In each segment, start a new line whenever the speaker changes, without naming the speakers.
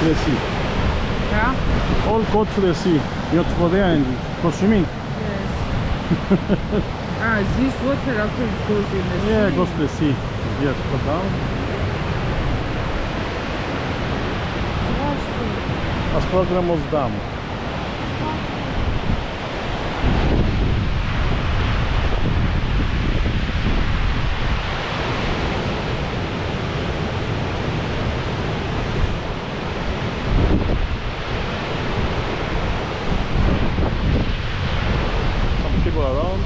to the sea.
Yeah?
All go to the sea. You have to go there and go swimming.
Yes. This water after it goes in the sea.
Yeah, it goes to the sea. Yes, go down. Asprokremnos Dam. Some people around.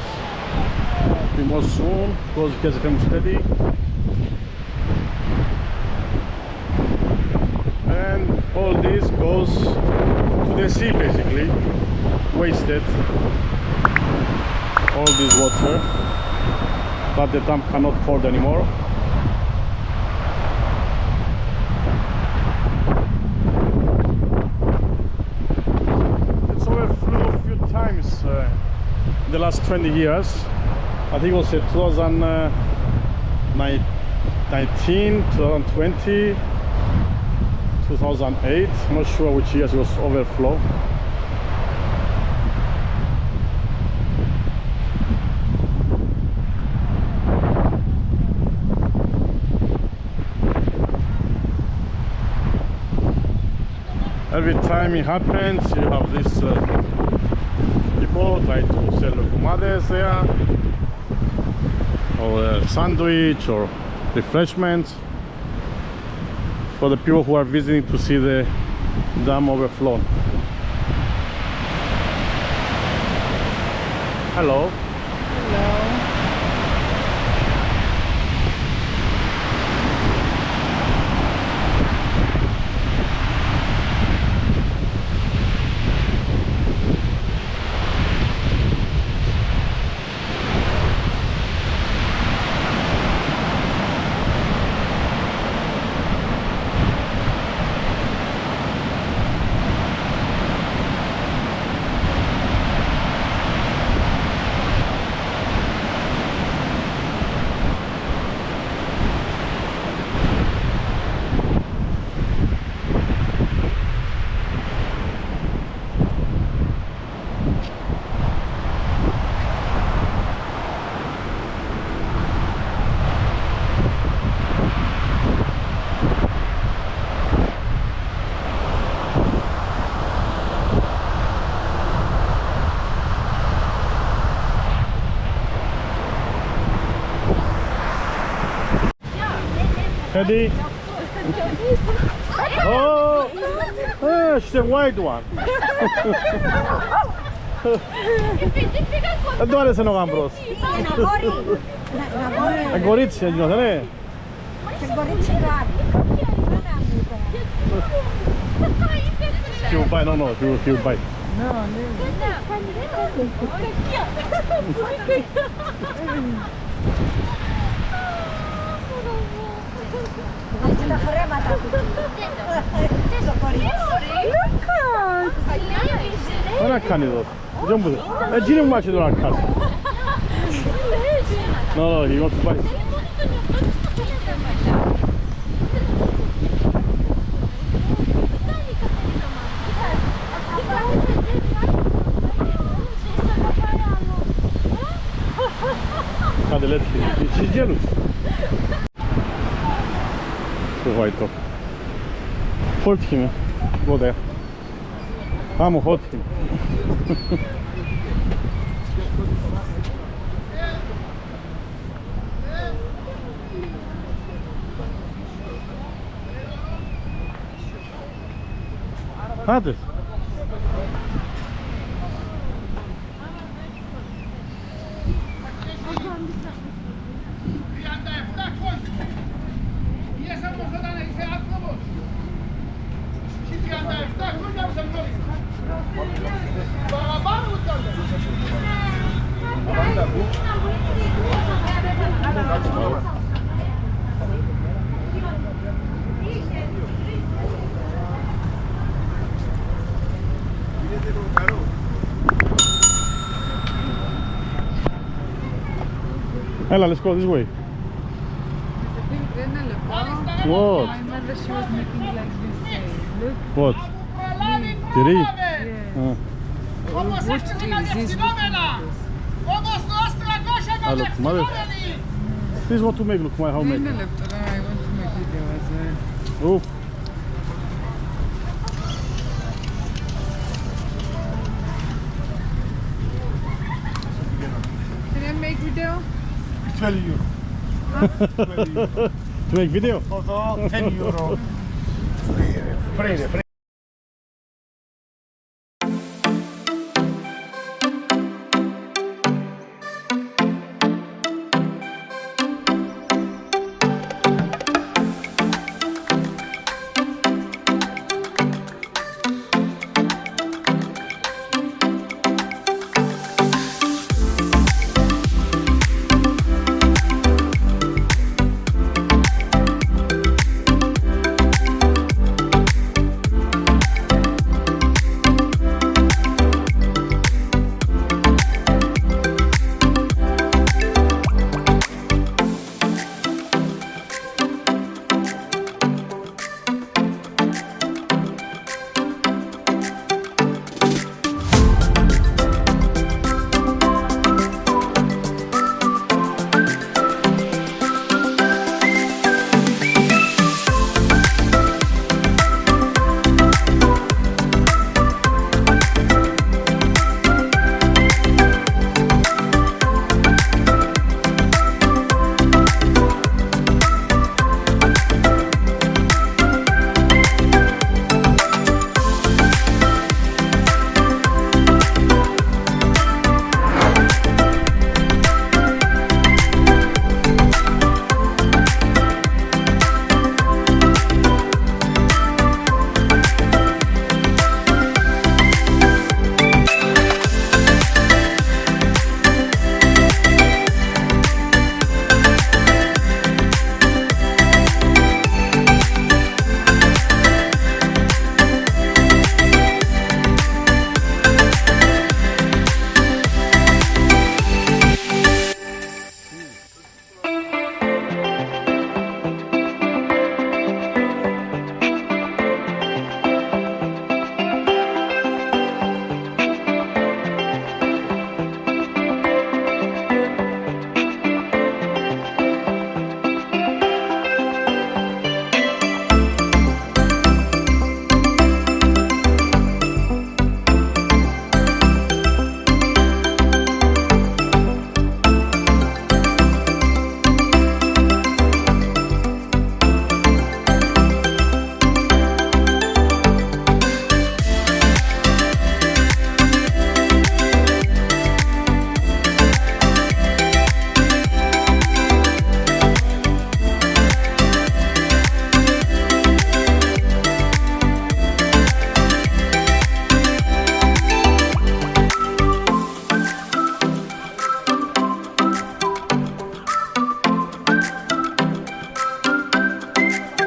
Be more soon because it gets very steady. And all this goes to the sea basically, wasted, all this water that the dam cannot hold anymore. It's overflowed a few times in the last 20 years. I think it was 2019, 2020, 2008, I'm not sure which years it was overflow. Every time it happens, you have this people try to sell Loukoumades there, or a sandwich or refreshments for the people who are visiting to see the dam overflow. Hello.
Hello.
Ready? Oh, it's the white one. Δεν του άρεσε ο γάμπρος. Κορίτσι έγινος, ναι. He will bite, no, he will bite.
No,
Δεν κάνει εδώ. Έτσι είναι μάτσι εδώ να κάνει. No, he wants to bite. Κάντε λέτε, she's jealous. So white top. Hold him, go there. Vamos, hold him. Άντε. Ella, let's go this way.
What?
What?
I remember she was making like this. Look.
What? Tiri?
Yeah.
Ah.
Which is this?
Ah, Loukoumades. This is what to make, Loukoumades, how
In
make.
the laptop. I want to make video as well.
Oof.
Can I make video?
12 euro. 12 euro.
To make video?
Toto, 10 euro. Free.